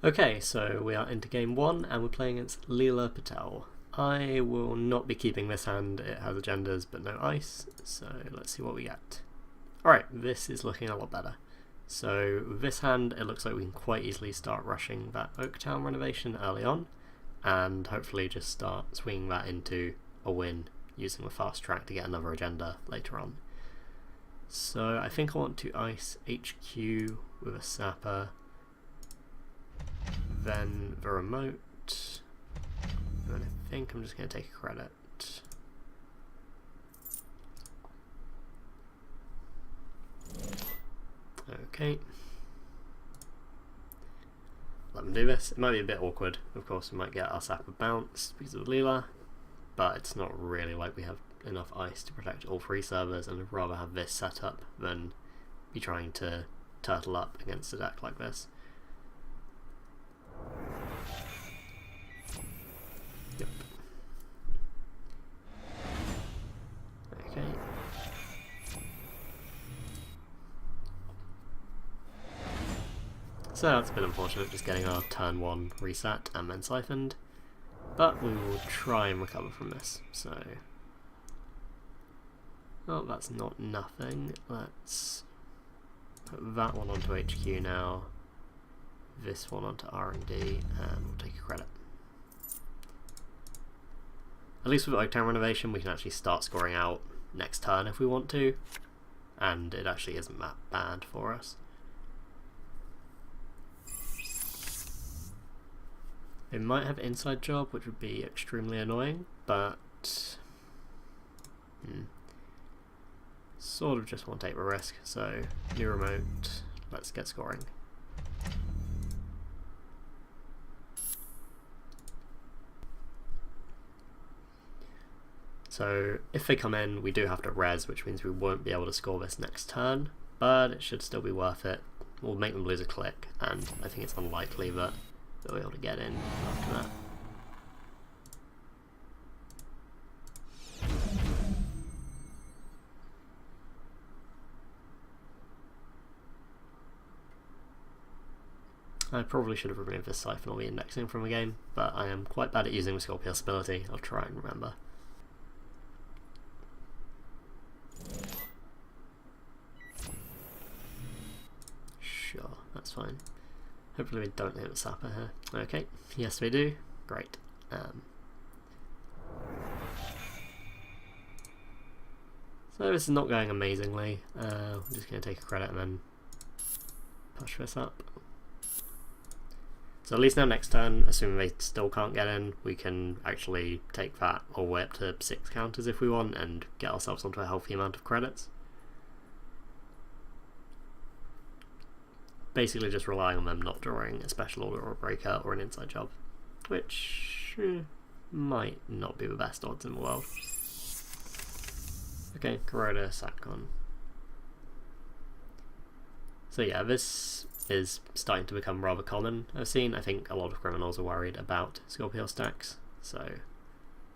Okay, so we are into game 1 and we're playing against Leela Patel. I will not be keeping this hand, it has agendas but no ice, so let's see what we get. Alright, this is looking a lot better. So with this hand it looks like we can quite easily start rushing that Oaktown renovation early on and hopefully just start swinging that into a win using the fast track to get another agenda later on. So I think I want to ice HQ with a sapper, then the remote, and I think I'm just going to take a credit. Okay. Let them do this. It might be a bit awkward, of course we might get our sapper bounced because of Leela, but it's not really like we have enough ice to protect all three servers, and I'd rather have this set up than be trying to turtle up against a deck like this. Yep. Okay. So that's a bit unfortunate, just getting our turn 1 reset and then siphoned, but we will try and recover from this. So, oh, that's not nothing. Let's put that one onto HQ now, this one onto R&D, and we'll take a credit. At least with Oaktown renovation we can actually start scoring out next turn if we want to, and it actually isn't that bad for us. They might have inside job, which would be extremely annoying, but sort of just want to take the risk. So new remote, let's get scoring. So if they come in, we do have to res, which means we won't be able to score this next turn, but it should still be worth it. We'll make them lose a click, and I think it's unlikely that they'll be able to get in after that. I probably should have removed this siphon or the indexing from the game, but I am quite bad at using the Skorpios ability. I'll try and remember. Sure, that's fine. Hopefully we don't hit the sapper here. Okay, yes we do. Great. So this is not going amazingly. I'm just going to take a credit and then push this up. So at least now next turn, assuming they still can't get in, we can actually take that all the way up to 6 counters if we want and get ourselves onto a healthy amount of credits. Basically just relying on them not drawing a special order or a breaker or an inside job, which might not be the best odds in the world. Okay, Corona, Satcon. So yeah, this is starting to become rather common. I think a lot of criminals are worried about Skorpios stacks, so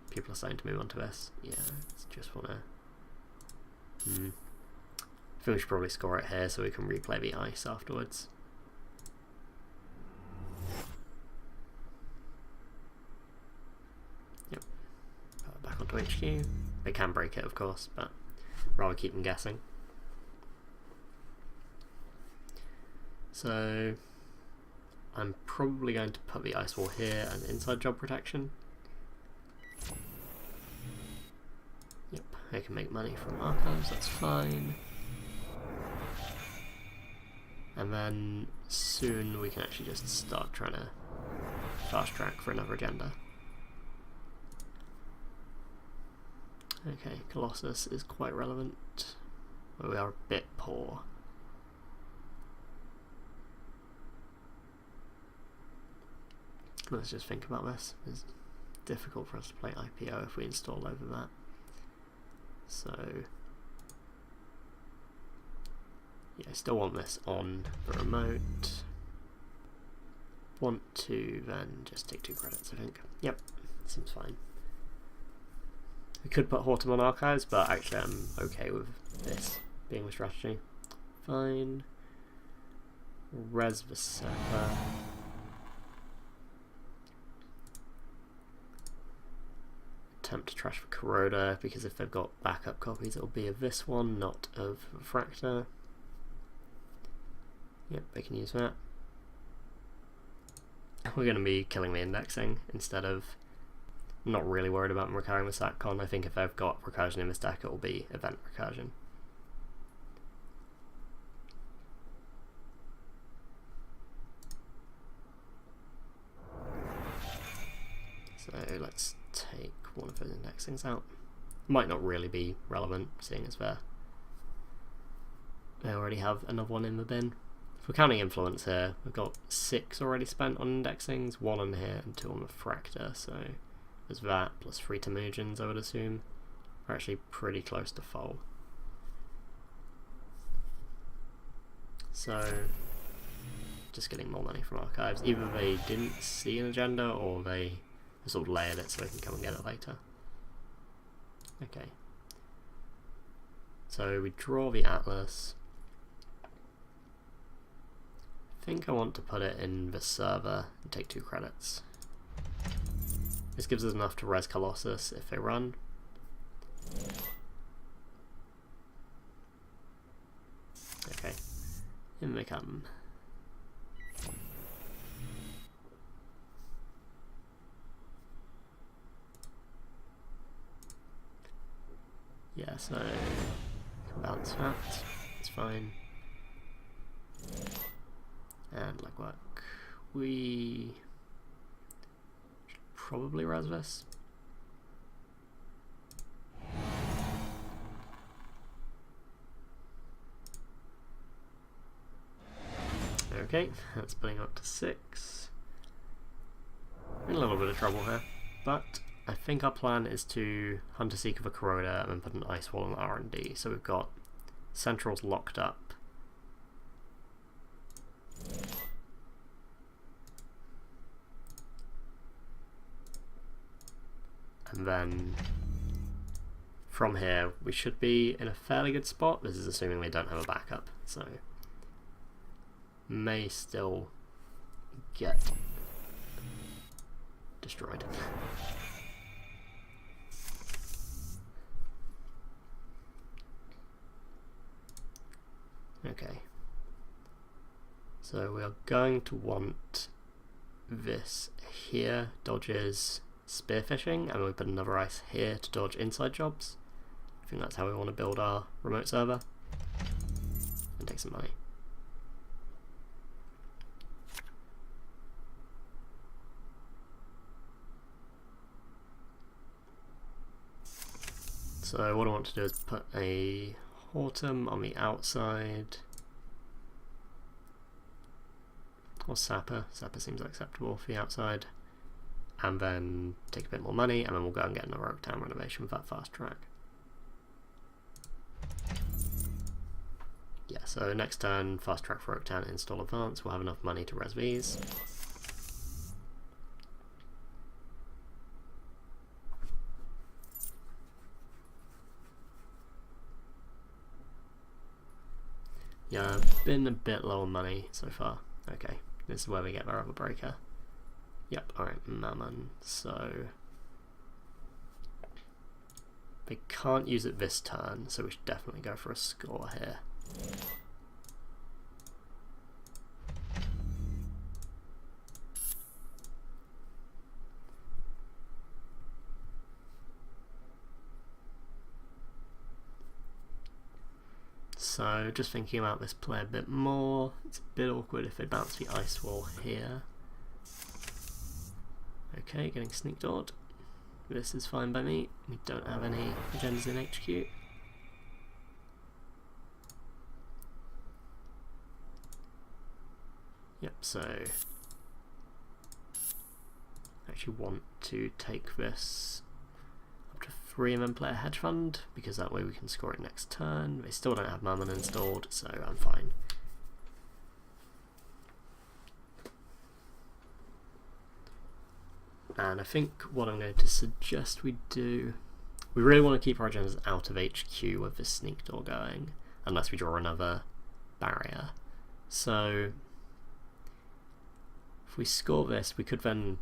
people are starting to move on to this. Yeah, just wanna... I think we should probably score it here so we can replay the ice afterwards. Yep. Put it back onto HQ. They can break it of course, but rather keep them guessing. So I'm probably going to put the ice wall here and inside job protection. Yep, I can make money from archives, that's fine. And then soon we can actually just start trying to fast track for another agenda. Okay, Colossus is quite relevant, but we are a bit poor. Let's just think about this. It's difficult for us to play IPO if we install over that. So yeah, I still want this on the remote. Want to then just take 2 credits, I think. Yep, seems fine. We could put Hortum on archives, but actually I'm okay with this being the strategy. Fine. Res the Sepper. attempt to trash for Corroder, because if they've got backup copies it'll be of this one, not of Refractor. Yep, they can use that. We're going to be killing the indexing instead of... not really worried about them recurring with SatCon. I think if they've got recursion in this deck it will be event recursion. So let's take one of those indexings out. Might not really be relevant, seeing as they already have another one in the bin. If we're counting influence here, we've got 6 already spent on indexings, 1 on here and 2 on Refractor, so there's that plus 3 Temujins, I would assume. We're actually pretty close to full. So, just getting more money from archives. Either they didn't see an agenda or they sort of layered it so they can come and get it later. Okay. So we draw the Atlas. I think I want to put it in the server and take 2 credits. This gives us enough to res Colossus if they run. Okay. In they come. Yeah, so can bounce that, it's fine. And legwork. We should probably res this. Okay, that's putting up to 6. In a little bit of trouble here, but I think our plan is to Hunter Seeker the Corroder and then put an Ice Wall on R&D. So we've got Centrals locked up. And then from here we should be in a fairly good spot. This is assuming they don't have a backup, so may still get destroyed. Okay, so we are going to want this here, dodges spearfishing, and we put another ice here to dodge inside jobs. I think that's how we want to build our remote server and take some money. So what I want to do is put a Autumn on the outside, or Sapper. Sapper seems acceptable for the outside, and then take a bit more money, and then we'll go and get another Oaktown renovation with that fast track. Yeah, so next turn, fast track for Oaktown, install advance. We'll have enough money to res these. Yeah, I've been a bit low on money so far. Okay, this is where we get our other breaker. Yep, alright, Mammon. So they can't use it this turn, so we should definitely go for a score here. So just thinking about this play a bit more, it's a bit awkward if they bounce the Ice Wall here. Okay, getting sneak dawed. This is fine by me. We don't have any agendas in HQ. Yep, so I actually want to take this up to 3 and then play a hedge fund, because that way we can score it next turn. They still don't have Mammon installed, so I'm fine. And I think what I'm going to suggest we do, we really want to keep our agendas out of HQ with this sneak door going, unless we draw another barrier. So if we score this, we could then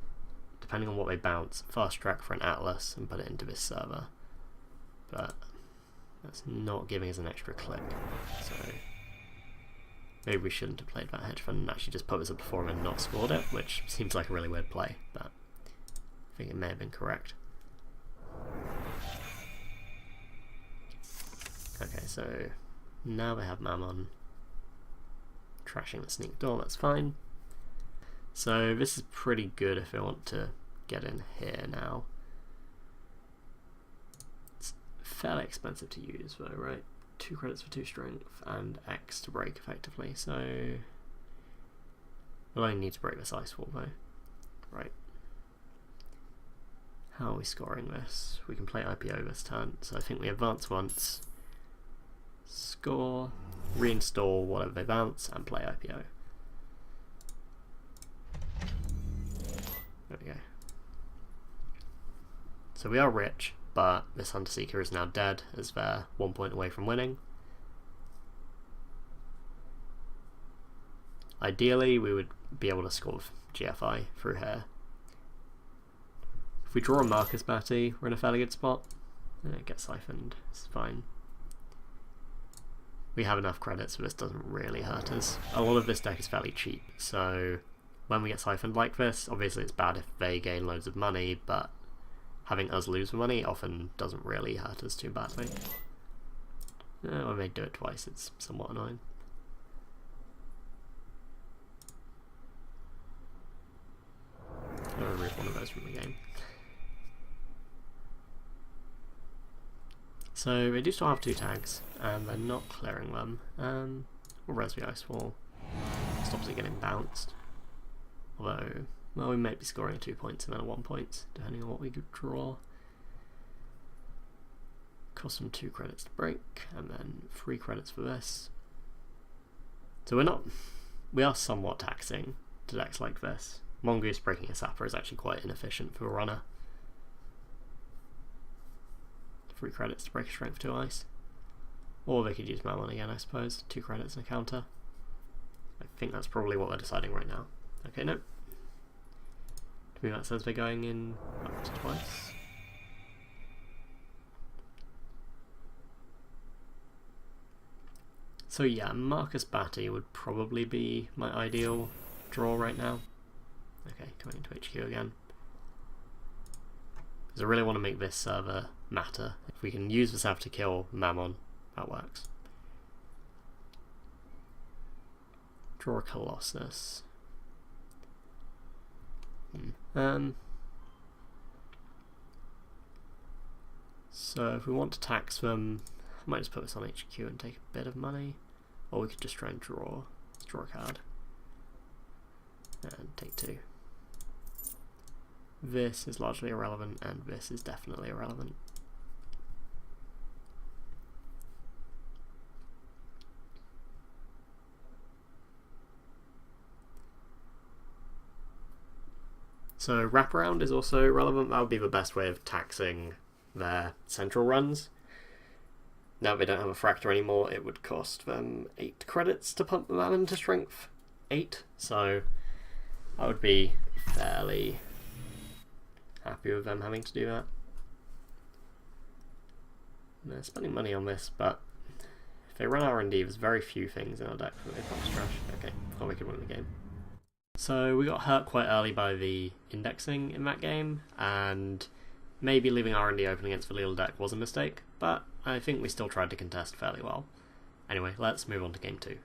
depending on what they bounce, fast track for an Atlas and put it into this server. But that's not giving us an extra click, so maybe we shouldn't have played that hedge fund and actually just put this up to 4 and not scored it, which seems like a really weird play, but I think it may have been correct. Okay, so now they have Mammon trashing the sneak door, that's fine. So this is pretty good if they want to get in here now. It's fairly expensive to use though, right? 2 credits for 2 strength and X to break effectively, so we'll only need to break this ice wall though. Right. How are we scoring this? We can play IPO this turn, so I think we advance once, score, reinstall whatever they bounce, and play IPO. There we go. So we are rich, but this Hunter Seeker is now dead as they're 1 point away from winning. Ideally, we would be able to score GFI through here. If we draw a Marcus Batty, we're in a fairly good spot. It gets siphoned, it's fine. We have enough credits, so this doesn't really hurt us. A lot of this deck is fairly cheap, so when we get siphoned like this, obviously it's bad if they gain loads of money, but having us lose money often doesn't really hurt us too badly. When they do it twice, it's somewhat annoying. I'll remove one of those from the game. So they do still have 2 tags, and they're not clearing them. We'll res the ice wall. Stops it getting bounced. Although, well, we might be scoring 2 points and then a 1 point, depending on what we could draw. Cost them 2 credits to break, and then 3 credits for this. So we are somewhat taxing to decks like this. Mongoose breaking a Sapper is actually quite inefficient for a runner. 3 credits to break a strength 2 ice. Or they could use Mammon again, I suppose. 2 credits and a counter. I think that's probably what they're deciding right now. Okay, no. To me that says they're going in up to twice. So yeah, Marcus Batty would probably be my ideal draw right now. Okay, going into HQ again. Because I really want to make this server matter. If we can use this to kill Mammon, that works. Draw a Colossus. So if we want to tax them, I might just put this on HQ and take a bit of money. Or we could just try and draw a card. And take 2. This is largely irrelevant, and this is definitely irrelevant. So wraparound is also relevant. That would be the best way of taxing their central runs. Now they don't have a fractor anymore, it would cost them 8 credits to pump them out into strength 8, so I would be fairly happy with them having to do that. They're spending money on this, but if they run R&D, there's very few things in our deck that they pump to trash. Okay, well, we could win the game. So we got hurt quite early by the indexing in that game, and maybe leaving R&D open against the Leal deck was a mistake, but I think we still tried to contest fairly well. Anyway, let's move on to game 2.